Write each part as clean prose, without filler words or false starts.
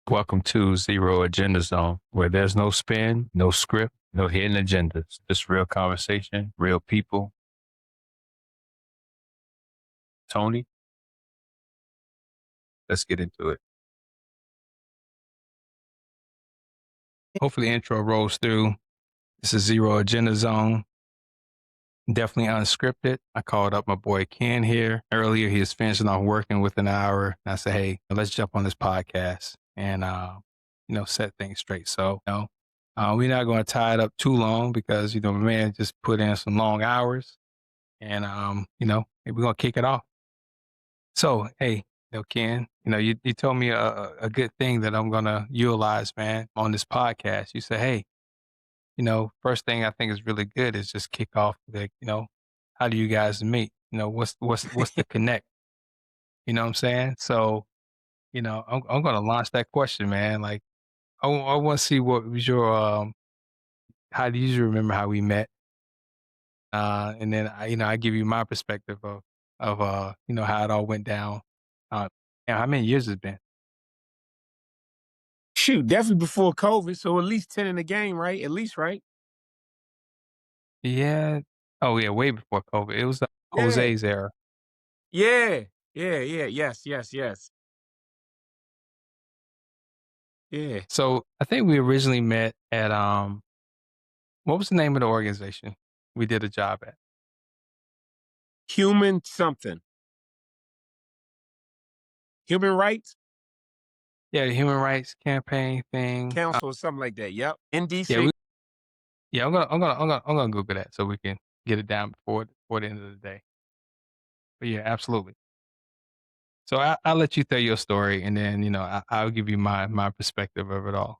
Welcome to Zero Agenda Zone, where there's no spin, no script, no hidden agendas. Just real conversation, real people. Tony, let's get into it. Hopefully, the intro rolls through. This is Zero Agenda Zone. Definitely unscripted. I called up my boy Ken here earlier. He was finishing off working with an hour. And I said, hey, let's jump on this podcast and, set things straight. So, we're not going to tie it up too long because, my man just put in some long hours and, we're going to kick it off. So, hey, Ken, you told me a good thing that I'm going to utilize, man, on this podcast. You said, hey, first thing I think is really good is just kick off like, how do you guys meet? What's the connect? You know what I'm saying? So, I'm going to launch that question, man. Like, I want to see what was your, how do you remember how we met? And then I give you my perspective of how it all went down. How many years it's been? Shoot, definitely before COVID. So at least 10 in the game, right? At least, right? Yeah. Oh yeah, way before COVID. It was Yeah. Jose's era. Yeah. Yeah. Yes, yes, yes. Yeah. So I think we originally met at what was the name of the organization we did a job at? Human something. Human rights Yeah, the Human Rights Campaign thing. council or something like that. Yep. In Yeah, DC. I'm gonna Google that so we can get it down before the end of the day. But yeah, absolutely. So I'll let you tell your story, and then I'll give you my perspective of it all.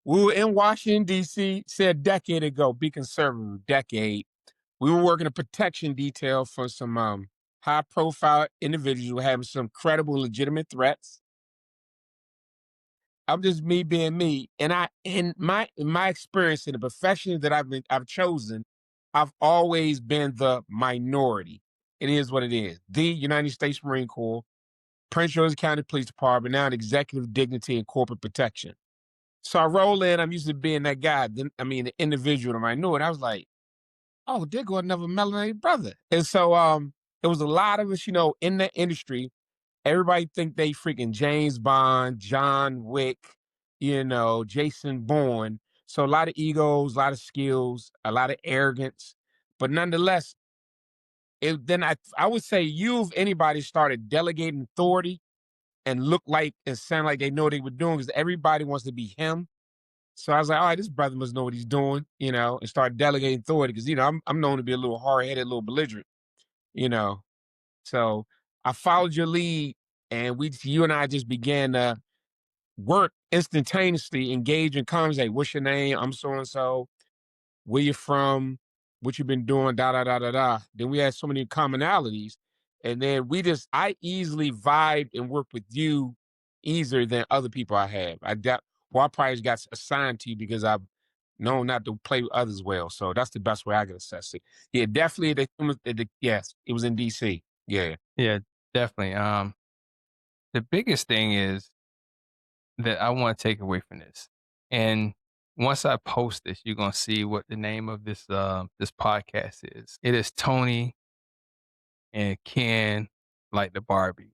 We were in Washington, DC, said a decade ago, be conservative, decade. We were working a protection detail for some high profile individuals having some credible, legitimate threats. I'm just me being me. And in my experience in the profession that I've chosen, I've always been the minority. It is what it is. The United States Marine Corps, Prince George's County Police Department, now in executive dignity and corporate protection. So I roll in, I'm used to being that guy, the individual, the minority. I was like, oh, there go another melanated brother. And so it was a lot of us, in that industry. Everybody think they freaking James Bond, John Wick, Jason Bourne. So a lot of egos, a lot of skills, a lot of arrogance. But nonetheless, then I would say you, if anybody, started delegating authority and look like and sound like they know what they were doing because everybody wants to be him. So I was like, all right, this brother must know what he's doing, and start delegating authority because I'm known to be a little hard headed, a little belligerent, you know. So I followed your lead, and you and I just began to work instantaneously, engage in conversation. What's your name? I'm so and so. Where you from? What you been doing? Da da da da da. Then we had so many commonalities, and then I easily vibed and worked with you easier than other people I have. I probably got assigned to you because I've known not to play with others well. So that's the best way I can assess it. Yeah, definitely. Yes, it was in DC. Yeah. Yeah, definitely. The biggest thing is that I want to take away from this, and once I post this, you're gonna see what the name of this podcast is. It is Tony and Ken like the Barbie.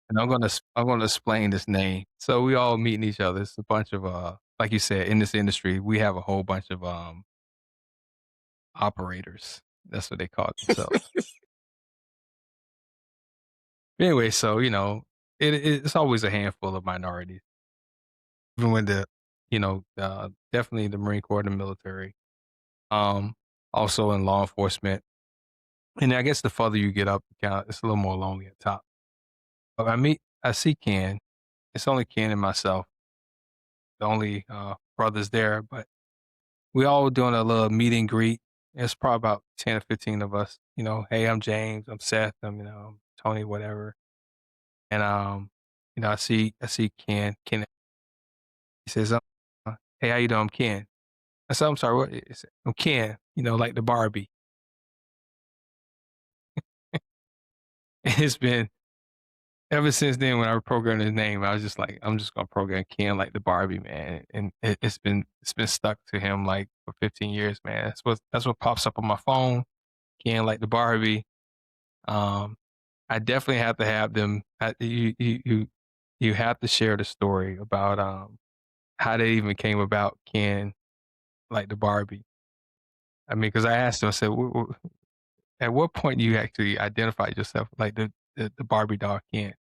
And I'm gonna explain this name. So we all meeting each other. It's a bunch of like you said, in this industry, we have a whole bunch of operators. That's what they call themselves. Anyway, so it's always a handful of minorities. Even when definitely the Marine Corps and the military. Um Also in law enforcement. And I guess the further you get up, it's a little more lonely at top. But I see Ken. It's only Ken and myself, the only brothers there, but we all doing a little meet and greet. It's probably about 10 or 15 of us. Hey, I'm James, I'm Seth, I'm Tony, whatever. And I see Ken. Ken he says, hey, how you doing? I'm Ken. I said, I'm sorry, what? He said, I'm Ken, like the Barbie. It's been ever since then when I programmed his name, I was just like, I'm just gonna program Ken like the Barbie, man. And it's been stuck to him like for 15 years, man. That's what pops up on my phone. Ken like the Barbie. Um, I definitely have to have them. You have to share the story about how they even came about Ken like the Barbie. I mean, because I asked him, I said, "At what point do you actually identify yourself like the Barbie doll Ken?"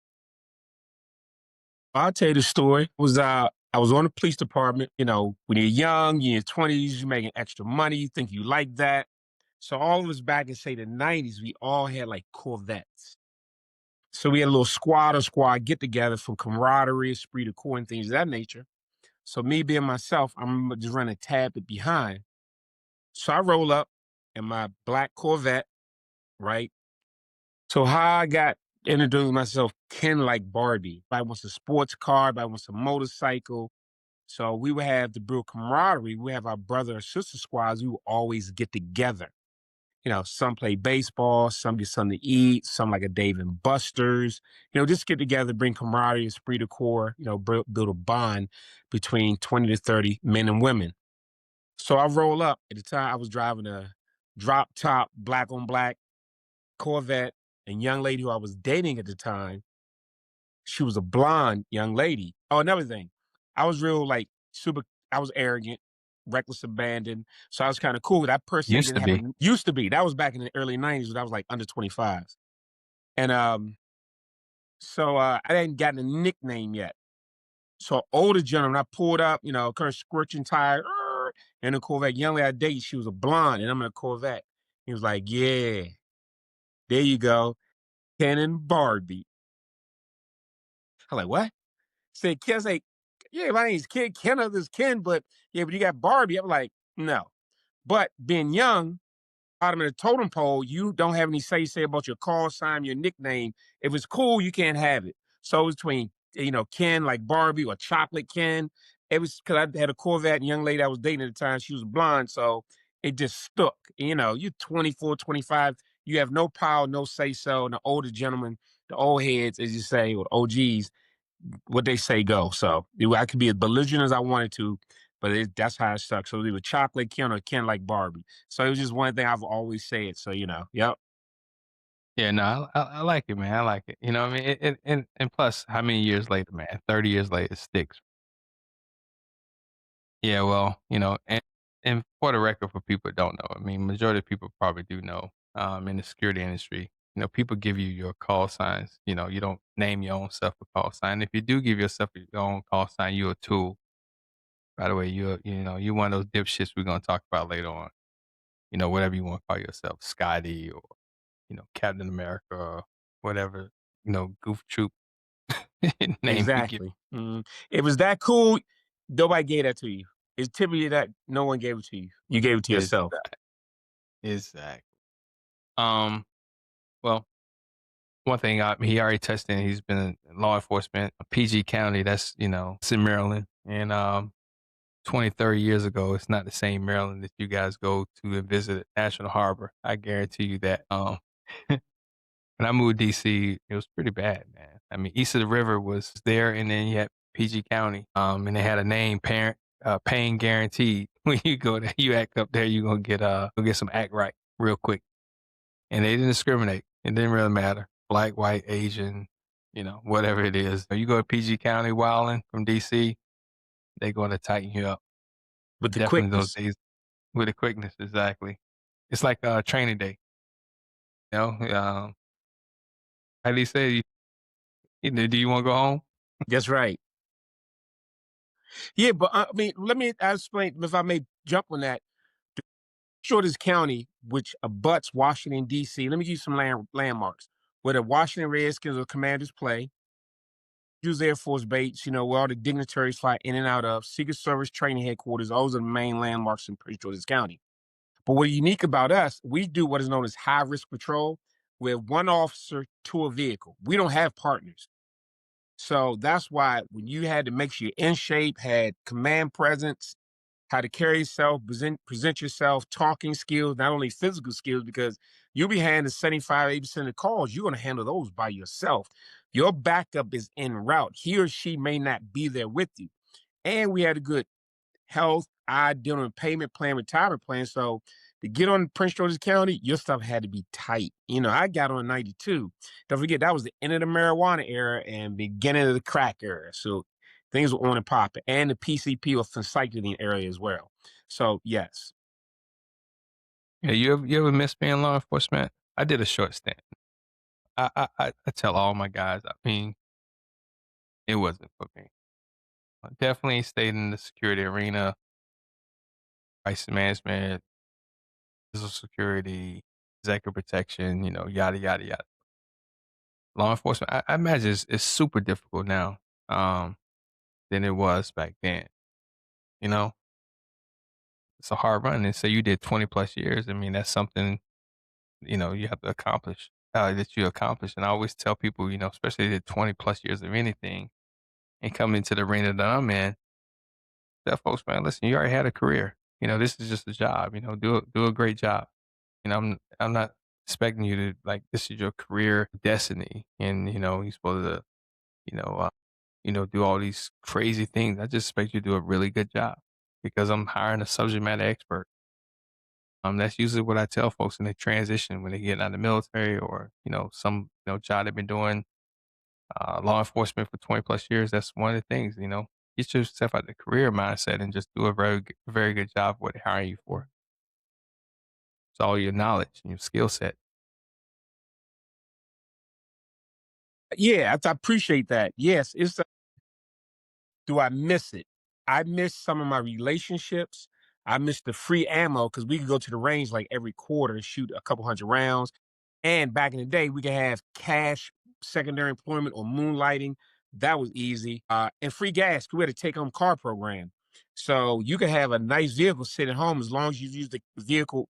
I'll tell you the story. I was on the police department. You know, when you're young, you're in your 20s, you're making extra money, you think you like that. So all of us back in say the 90s, we all had like Corvettes. So we had a little squad get together for camaraderie, esprit de corps, and things of that nature. So me being myself, I'm just running a tad bit behind. So I roll up in my black Corvette, right? So how I got introduced myself, Ken like Barbie. I wants a sports car, I wants a motorcycle. So we would have the real camaraderie. We have our brother or sister squads. We would always get together. You know, some play baseball, some get something to eat, some like a Dave and Buster's. You know, just get together, bring camaraderie, esprit de corps. You know, build a bond between 20 to 30 men and women. So I roll up. At the time, I was driving a drop top black on black Corvette, and young lady who I was dating at the time, she was a blonde young lady. Oh, another thing, I was real like super. I was arrogant, reckless abandon. So I was kind of cool. I personally Used didn't to have a be. used to be. That was back in the early '90s when I was like under 25, and so I hadn't gotten a nickname yet. So older gentleman, I pulled up, you know, kind of scorching tire, in a Corvette. Young lady I dated, she was a blonde, and I'm in a Corvette. He was like, "Yeah, there you go, Ken and Barbie." I'm like, "What?" Said Ken, say, "Yeah, my name's Ken. Ken of this Ken, but yeah, but you got Barbie." I'm like, "No." But being young, bottom of the totem pole, you don't have any say about your call sign, your nickname. If it's cool, you can't have it. So it was between, you know, Ken like Barbie or Chocolate Ken. It was because I had a Corvette and young lady I was dating at the time. She was blonde, so it just stuck. You know, you're 24, 25. You have no power, no say so. And the older gentlemen, the old heads, as you say, or OGs, what they say go. So I could be as belligerent as I wanted to, but that's how it sucks. So either chocolate Ken or Ken like Barbie. So it was just one thing I've always said. So you know, yep, Yeah, no, I like it, man. I like it. You know what I mean? And plus, how many years later, man? 30 years later, it sticks. Yeah, well, and for the record, for people that don't know, I mean, majority of people probably do know. In the security industry, people give you your call signs. You don't name your own self a call sign. If you do give yourself your own call sign, you're a tool. By the way, you're one of those dipshits we're gonna talk about later on. Whatever you want to call yourself, Scotty or Captain America or whatever, goof troop name you give. exactly. It was that cool. Nobody gave that to you. It's typically that no one gave it to you. You gave it to Is yourself. that exactly. Um, well, one thing he already touched in, he's been in law enforcement, PG County, that's, it's in Maryland. And 20, 30 years ago, it's not the same Maryland that you guys go to and visit at National Harbor. I guarantee you that. When I moved to DC, it was pretty bad, man. I mean, east of the river was there, and then you had PG County, and they had a name, Pain Guaranteed. When you go there, you act up there, you're gonna get some act right real quick. And they didn't discriminate. It didn't really matter. Black, white, Asian, whatever it is. If you go to PG County wilding from DC, they're going to tighten you up. With the Definitely those quickness. days with the quickness, exactly. It's like training day. How do you say? Do you want to go home? That's right. Yeah, but I mean, let me explain if I may jump on that. Shortest County, which abuts Washington, D.C. Let me give you some landmarks where the Washington Redskins or Commanders play. Use Air Force Base, you know, where all the dignitaries fly in and out of. Secret Service training headquarters. Those are the main landmarks in Prince George's County. But what's unique about us, we do what is known as high risk patrol. We're one officer to a vehicle. We don't have partners. So that's why when you had to make sure you're in shape, had command presence, how to carry yourself, present yourself, talking skills, not only physical skills, because you'll be handling 75, 80% of the calls. You're going to handle those by yourself. Your backup is en route. He or she may not be there with you. And we had a good health, eye, dental, and payment plan, retirement plan. So to get on Prince George's County, your stuff had to be tight. I got on 92. Don't forget, that was the end of the marijuana era and beginning of the crack era. So things were on and popping. And the PCP or recycling area as well. So yes. Yeah, you ever miss being law enforcement? I did a short stint. I tell all my guys, I mean, it wasn't for me. I definitely stayed in the security arena, crisis management, physical security, executive protection, yada yada yada. Law enforcement, I imagine it's super difficult now, than it was back then. You know, it's a hard run. And say you did 20 plus years. I mean, that's something you have to accomplish. That you accomplish. And I always tell people, especially if they did 20 plus years of anything and come into the arena that I'm in, tell folks, man, listen, you already had a career. This is just a job. Do a great job. I'm not expecting you to like this is your career destiny, and you're supposed to you know uh, do all these crazy things. I just expect you to do a really good job because I'm hiring a subject matter expert. That's usually what I tell folks in the transition when they get out of the military or some job they've been doing law enforcement for 20 plus years. That's one of the things. Get yourself out of the career mindset and just do a very good job of what they're hiring you for. It's all your knowledge and your skill set. Yeah, I appreciate that. Yes, do I miss it? I miss some of my relationships. I miss the free ammo because we could go to the range like every quarter and shoot a couple hundred rounds. And back in the day, we could have cash, secondary employment, or moonlighting. That was easy. And free gas. We had a take home car program. So you could have a nice vehicle sit at home as long as you use the vehicle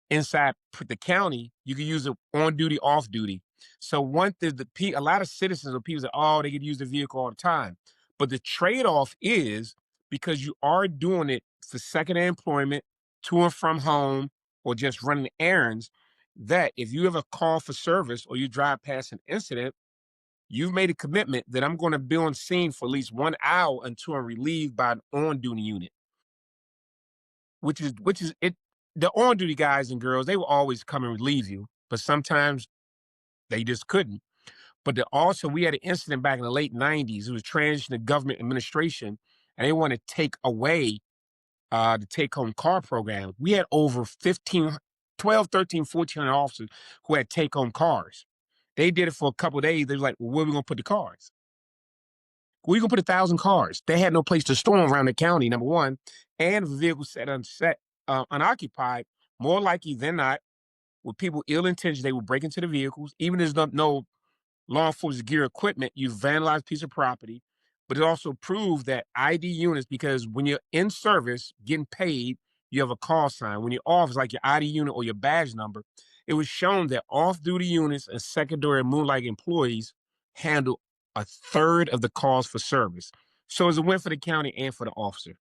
inside the county. You could use it on duty, off duty. So one thing, a lot of citizens or people say, oh, they could use the vehicle all the time. But the trade-off is because you are doing it for secondary employment, to and from home, or just running errands, that if you have a call for service or you drive past an incident, you've made a commitment that I'm going to be on scene for at least 1 hour until I'm relieved by an on-duty unit, which is it. The on-duty guys and girls, they will always come and relieve you, but sometimes they just couldn't. But also, we had an incident back in the late 90s. It was transition to government administration, and they want to take away the take home car program. We had over 15, 12, 13, 1,400 officers who had take home cars. They did it for a couple of days. They was like, well, where are we going to put the cars? We going to put 1,000 cars. They had no place to store them around the county, number one. And if the vehicle unoccupied, more likely than not, with people ill intentioned, they would break into the vehicles, even if there's no law enforcement gear equipment, you vandalize a piece of property, but it also proved that ID units, because when you're in service getting paid, you have a call sign. When you're off, it's like your ID unit or your badge number. It was shown that off-duty units and secondary moonlight employees handle a third of the calls for service. So it's a win for the county and for the officer.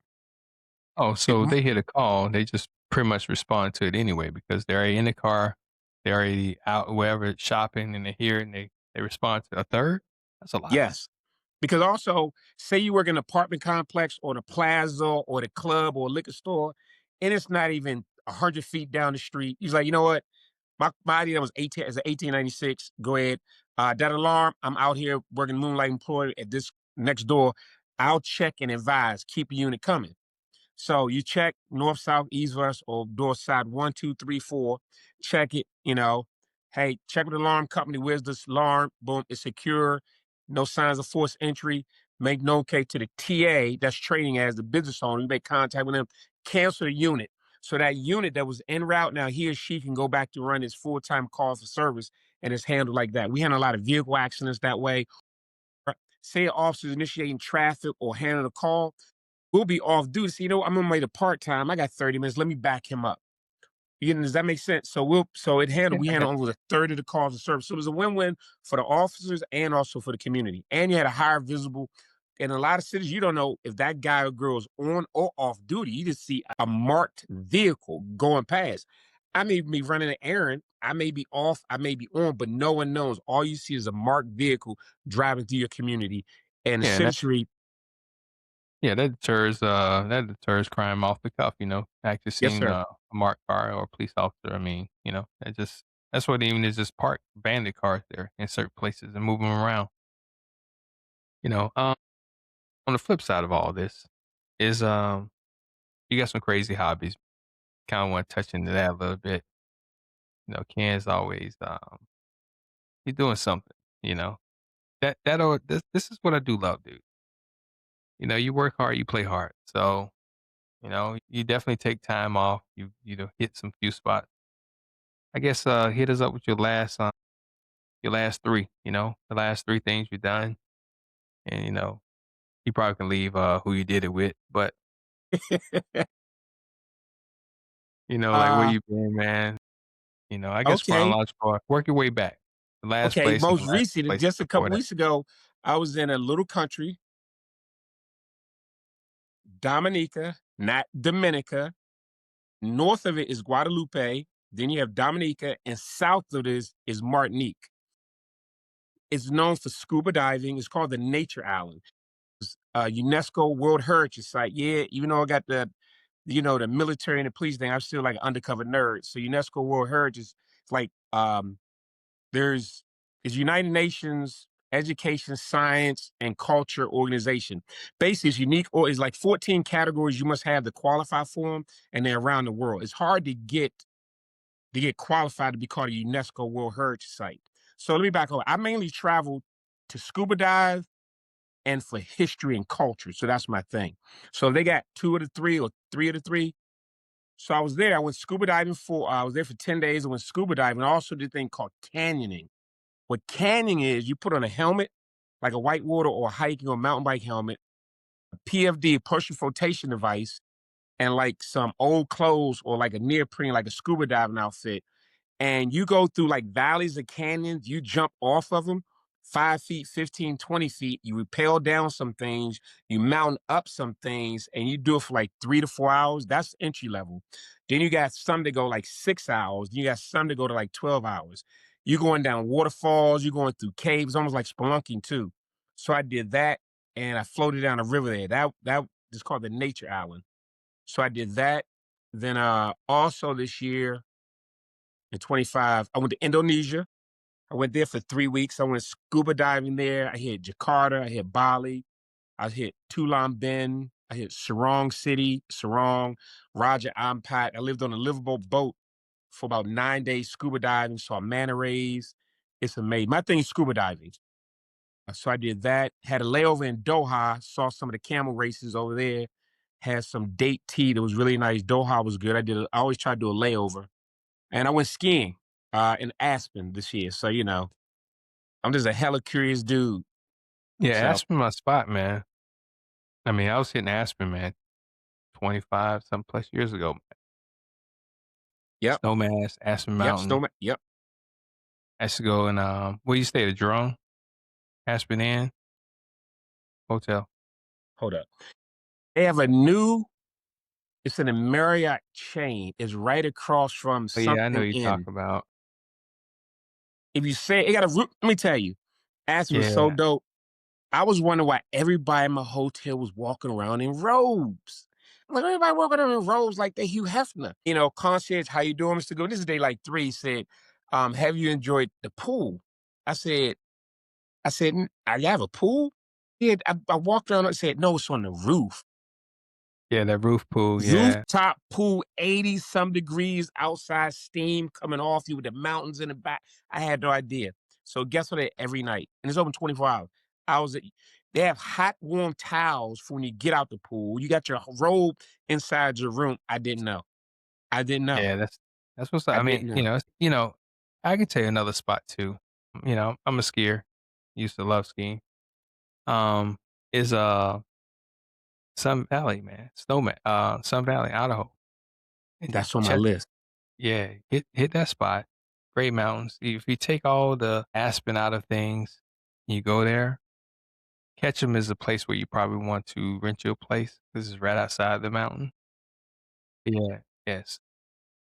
Oh, It- so they hear the call, they just pretty much respond to it anyway because they're already in the car, they're already out wherever shopping, and they hear it and they respond to a third. That's a lot. yes. Because also, say you work in an apartment complex or the plaza or the club or liquor store, and it's not even 100 feet down the street. He's like, you know what? My idea was 18 as an 1896. Go ahead. That alarm, I'm out here working moonlight employee at this next door. I'll check and advise. Keep a unit coming. So you check north, south, east, west, or door side 1, 2, 3, 4. Check it. Hey, check with the alarm company. Where's this alarm? Boom, it's secure. No signs of forced entry. Make note to the TA that's trading as the business owner. You make contact with them. Cancel the unit. So that unit that was en route now, he or she can go back to run his full-time call for service, and it's handled like that. We handle a lot of vehicle accidents that way. Say an officer's initiating traffic or handling a call, we'll be off duty. So, I'm gonna make it part time. I got 30 minutes. Let me back him up. Does that make sense? So Yeah, we I got handle over a third of the calls of service. So it was a win-win for the officers and also for the community. And you had a higher visible in a lot of cities, you don't know if that guy or girl is on or off duty. You just see a marked vehicle going past. I may be running an errand. I may be off. I may be on, but no one knows. All you see is a marked vehicle driving through your community. And the Yeah, and citizenry, yeah, that deters crime off the cuff, actually yes, seeing sir. a marked car or a police officer. I mean, that's what even is just park bandit cars there in certain places and move them around. You know, on the flip side of all this is you got some crazy hobbies. Kind of want to touch into that a little bit. Ken's always he's doing something. You know this is what I do love, dude. You work hard, you play hard. So you definitely take time off. You hit some few spots. I guess hit us up with your last three. The last three things you've done, and you probably can leave who you did it with, but like where uh, you been, man. I guess okay. chronological. Work your way back. The last Okay. place and Most the last recent, place just a before couple that. weeks ago, I was in a little country, Dominica, not Dominica. North of it is Guadalupe. Then you have Dominica, and south of this is Martinique. It's known for scuba diving. It's called the Nature Island. It's a UNESCO World Heritage Site. Yeah, even though I got the military and the police thing, I'm still like an undercover nerd. So UNESCO World Heritage is like there's is United Nations Education, Science, and Culture Organization. Basically, it's unique or it's like 14 categories you must have to qualify for them, and they're around the world. It's hard to get qualified to be called a UNESCO World Heritage Site. So let me back up. I mainly travel to scuba dive and for history and culture. So that's my thing. So they got two of the three or three of the three. So I was there. I went scuba diving I was there for 10 days. I went scuba diving. I also did a thing called canyoning. What canyoning is, you put on a helmet, like a whitewater or hiking or mountain bike helmet, a PFD, pressure flotation device, and like some old clothes or like a neoprene, like a scuba diving outfit, and you go through like valleys and canyons, you jump off of them 5 feet, 15, 20 feet, you rappel down some things, you mount up some things, and you do it for like 3 to 4 hours. That's entry level. Then you got some that go like 6 hours, you got some that go to like 12 hours. You're going down waterfalls, you're going through caves, almost like spelunking too. So I did that and I floated down a river there. That is called the Nature Island. So I did that. Then also this year, in 25, I went to Indonesia. I went there for 3 weeks. I went scuba diving there. I hit Jakarta. I hit Bali. I hit Tulam Ben. I hit Sarong City, Sarong, Raja Ampat. I lived on a livable boat for about 9 days scuba diving, saw manta rays. It's amazing. My thing is scuba diving. So I did that. Had a layover in Doha, saw some of the camel races over there. Had some date tea that was really nice. Doha was good. I always try to do a layover. And I went skiing in Aspen this year. So, I'm just a hella curious dude. Yeah, So, Aspen my spot, man. I mean, I was hitting Aspen, man, 25 some plus years ago. yep, Snowmass, Aspen yep, Mountain. snowman, yep. I used to go and where you stay, the Jerome? Aspen Inn Hotel. Hold up. They have it's an Marriott chain. It's right across from Oh yeah, I know something you talk in. about. If you say it got a root, let me tell you, Aspen was so Yeah, dope. I was wondering why everybody in my hotel was walking around in robes. I'm like, everybody walking around in robes like they Hugh Hefner. Concierge, how you doing, Mr. Go? This is day like 3, said, have you enjoyed the pool? I said, I have a pool? Yeah, I walked around and said, no, it's on the roof. yeah, that roof pool, yeah. Rooftop pool, 80 some degrees outside, steam coming off you with the mountains in the back. I had no idea. So guess what? Every night, and it's open 24 hours. I was at, they have hot, warm towels for when you get out the pool. You got your robe inside your room. I didn't know. I didn't know. Yeah, that's what's up. I I mean, didn't know. I can tell you another spot too. I'm a skier. Used to love skiing. Um, is Sun Valley, man. Sun Valley, Idaho. And That's on my check list. Yeah, hit that spot. Great mountains. If you take all the Aspen out of things, you go there, Ketchum is a place where you probably want to rent you a place. This is right outside the mountain. Yeah, yes.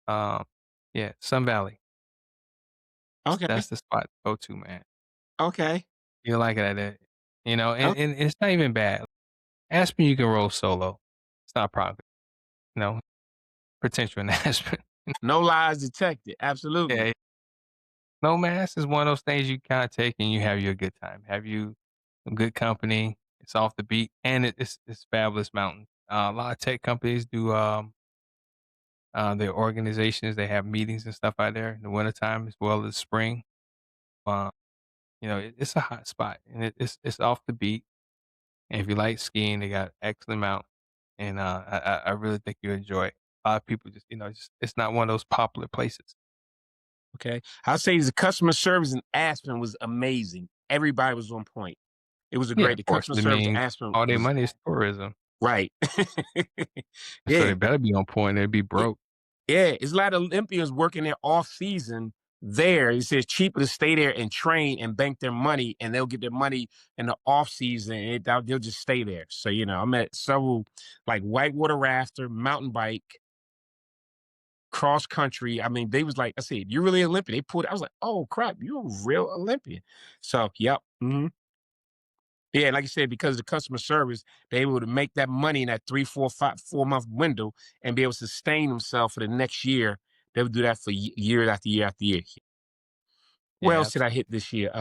Um, yeah, Sun Valley. Okay. That's the spot to go to, man. Okay. You like it at that, and Okay. and it's not even bad. Aspen, you can roll solo. It's not a problem, you know, potential in Aspen. No lies detected. Absolutely. Yeah, no mask is one of those things you kinda take and you have your good time. Have you some good company, it's off the beat, and it's fabulous mountain. A lot of tech companies do, their organizations, they have meetings and stuff out there in the wintertime as well as spring. Uh, it's a hot spot, and it's off the beat, and if you like skiing, they got excellent mountain, and, I really think you enjoy it. A lot of people just, just it's not one of those popular places. Okay. I'll say the customer service in Aspen was amazing. Everybody was on point. It was a Yeah, great of the course, customer I service in mean, Aspen all their was money is tourism, right. so they Yeah. better be on point, they'd be Y broke. yeah, it's a lot of Olympians working their off season there. It says cheaper to stay there and train and bank their money, and they'll get their money in the off season, and they'll just stay there. So, I met several like whitewater rafter, mountain bike, cross country. I mean, they was like, I said, "You're really Olympian." They pulled I was like, "Oh, crap, you're a real Olympian." So, yep. Mhm. Yeah, like you said, because of the customer service, they're able to make that money in that 3, 4, 5, 4 month window and be able to sustain themselves for the next year. They would do that for year after year after year. Where Yeah, else did I absolutely. hit this year?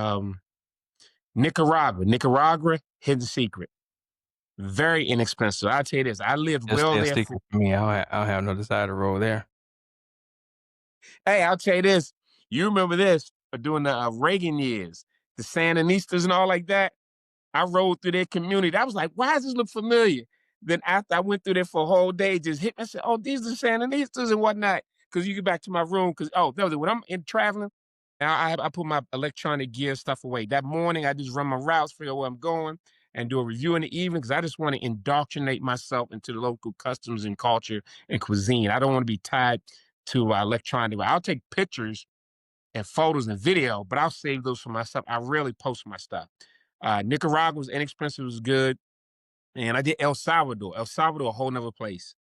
Nicaragua. Nicaragua, hidden secret. Very inexpensive. I'll tell you this. I lived Just well stay a there for secret for me, I don't have no desire to roll there. hey, I'll tell you this. You remember this during the Reagan years, the Sandinistas and all like that. I rode through their community. I was like, why does this look familiar? Then after I went through there for a whole day, it just hit me. I said, oh, these are Sandinistas and whatnot. Because you get back to my room, because, oh, that was it. When I'm in traveling, I put my electronic gear stuff away. That morning, I just run my routes, figure out where I'm going, and do a review in the evening because I just want to indoctrinate myself into the local customs and culture and cuisine. I don't want to be tied to electronic. I'll take pictures and photos and video, but I'll save those for myself. I rarely post my stuff. Nicaragua was inexpensive, was good. And I did El Salvador. El Salvador, a whole nother place.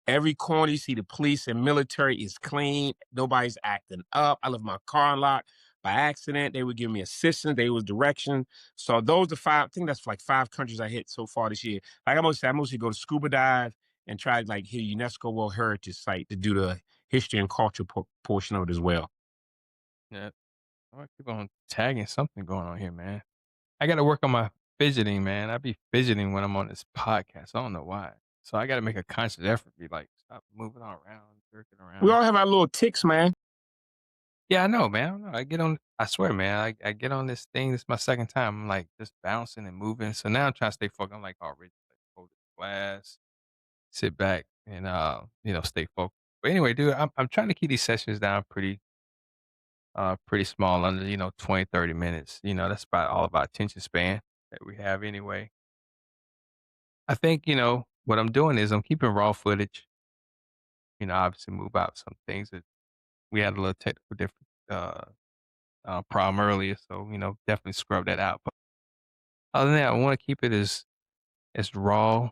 Every corner you see the police and military is clean. Nobody's acting up. I left my car unlocked by accident. They would give me assistance. They was direction. So those are five. I think that's like 5 countries I hit so far this year. Like I mostly go to scuba dive and try to like hit a UNESCO World Heritage Site to do the history and culture portion of it as well. Yeah, I keep on tagging something going on here, man. I gotta work on my fidgeting, man. I be fidgeting when I'm on this podcast. I don't know why. So I gotta make a conscious effort, be like, stop moving all around, jerking We around. all have our little ticks, man. Yeah, I know, man. I don't know. I swear, man, I get on this thing. This is my second time. I'm like just bouncing and moving. So now I'm trying to stay focused. I'm like, oh, Rich, like, hold this glass, sit back and, stay focused. But anyway, dude, I'm trying to keep these sessions down pretty small under, 20, 30 minutes. That's about all of our attention span that we have anyway. I think, what I'm doing is I'm keeping raw footage, obviously move out some things that we had a little technical difference, problem earlier. So, definitely scrub that out. But other than that, I want to keep it as raw,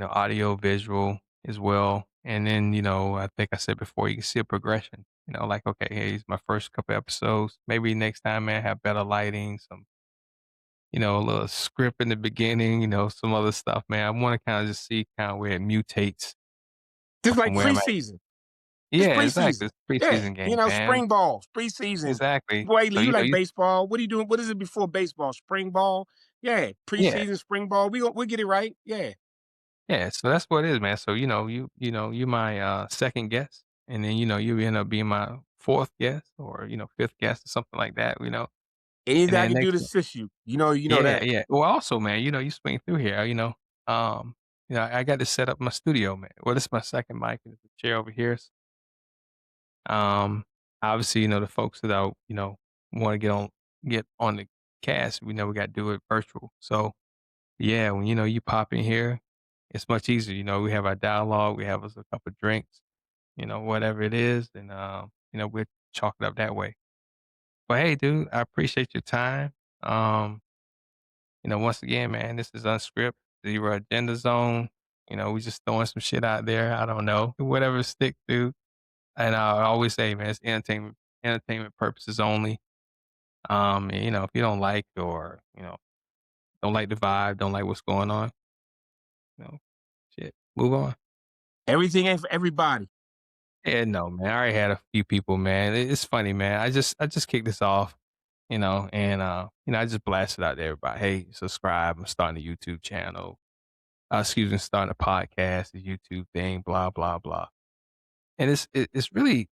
audio, visual as well. And then, I think I said before, you can see a progression. Like, okay, hey, it's my first couple episodes. Maybe next time, man, have better lighting, some, a little script in the beginning, some other stuff, man. I want to kind of just see kind of where it mutates Just from like where I'm at. preseason. It's Yeah, exactly. preseason. It's a Yeah, preseason game, man. spring ball, preseason. Exactly. Boy, So, you like baseball. What are you doing? What is it before baseball? Spring ball? Yeah, yeah, preseason, spring ball. We'll get it right. Yeah. yeah. So that's what it is, man. So, you my second guest, and then, you end up being my fourth guest or, fifth guest or something like that, Anything and I then can do next to assist you. You know yeah, that. yeah. Well, also, man, you swing through here, um, I got to set up my studio, man. Well, this is my second mic and the chair over here. Um, obviously, the folks that I, want to get on the cast, we know we got to do it virtual. So yeah, when you pop in here, it's much easier. We have our dialogue, we have us a couple of drinks, whatever it is, and we'll chalk it up that way. But hey, dude, I appreciate your time. Um, once again, man, this is unscripted, zero agenda zone. We just throwing some shit out there. I don't know, whatever stick to. And I always say, man, it's entertainment purposes only. And, if you don't like or don't like the vibe, don't like what's going on, you know, shit, move on. Everything ain't for everybody. Yeah, no, man. I already had a few people, man. It's funny, man. I just kicked this off, and I just blasted out to everybody. Hey, subscribe. I'm starting a YouTube channel. Excuse me, starting a podcast, a YouTube thing, blah blah blah. And it's really,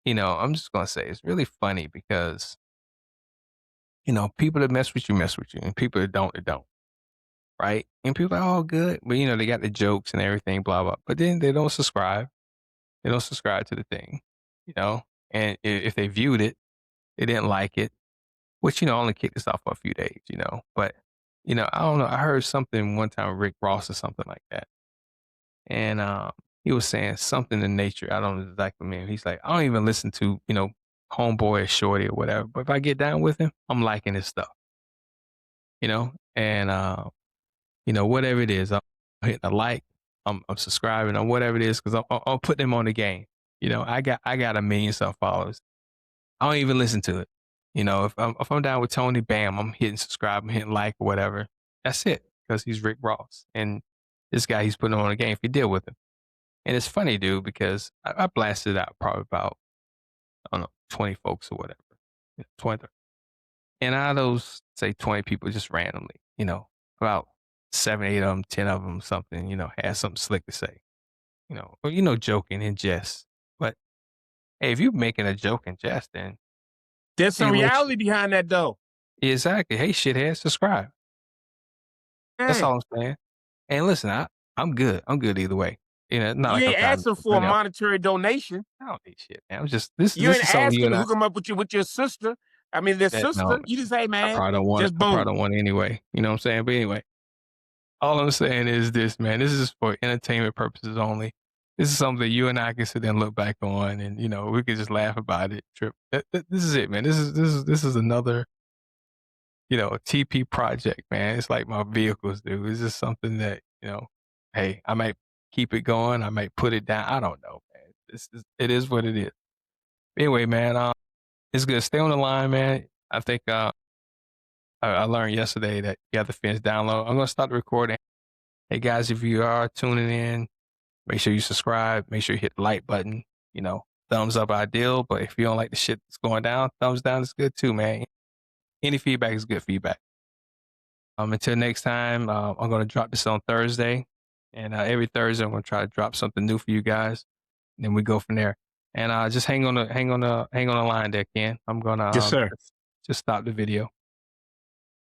I'm just gonna say it's really funny because people that mess with you, and people that don't, they don't, right? And people are all good, but they got the jokes and everything, blah blah. But then they don't subscribe. They don't subscribe to the thing, you know. And if they viewed it, they didn't like it, which only kicked us off for a few days, But I don't know. I heard something one time, Rick Ross or something like that, and he was saying something in nature. I don't know exactly mean. He's like, I don't even listen to Homeboy or Shorty or whatever, but if I get down with him, I'm liking his stuff, and whatever it is, I'm hitting a like, I'm subscribing or whatever it is because I'm putting them on the game. I got a million some followers. I don't even listen to it. If I'm down with Tony, bam, I'm hitting subscribe, I'm hitting like or whatever. That's it because he's Rick Ross and this guy he's putting on the game if you deal with him. And it's funny, dude, because I blasted out probably about I don't know 20 folks or whatever, 20. And out of those, say 20 people, just randomly, about 7, 8 of them, 10 of them, something, had something slick to say, or joking in jest. But hey, if you're making a joke in jest, then There's hey, some reality behind that though. exactly. Hey, shithead, subscribe. That's Hey, all I'm saying. And listen, I'm good. I'm good either way. Not you like I'm ain't trying to asking make for a money off. monetary donation. I don't need shit, man. I'm just this. You This ain't is something you asking and to I. hook them up with your sister. I mean, their That no, sister. You just say, I man, probably don't want it. just I probably boom. don't want it anyway. You know what I'm saying? But anyway, all I'm saying is this, man. This is for entertainment purposes only. This is something that you and I can sit there and look back on, and we could just laugh about it. Trip. This is it, man. This is another TP project, man. It's like my vehicles, dude. It's just something that hey, I might keep it going. I might put it down. I don't know, man. It is what it is. Anyway, man. It's good. Stay on the line, man. I think I learned yesterday that you have to finish download. I'm gonna start the recording. Hey guys, if you are tuning in, make sure you subscribe. Make sure you hit the like button. Thumbs up ideal. But if you don't like the shit that's going down, thumbs down is good too, man. Any feedback is good feedback. Until next time, I'm gonna drop this on Thursday, and every Thursday I'm gonna try to drop something new for you guys. And then we go from there. And just hang on the line there, Ken. I'm gonna Yes, sir. just stop the video.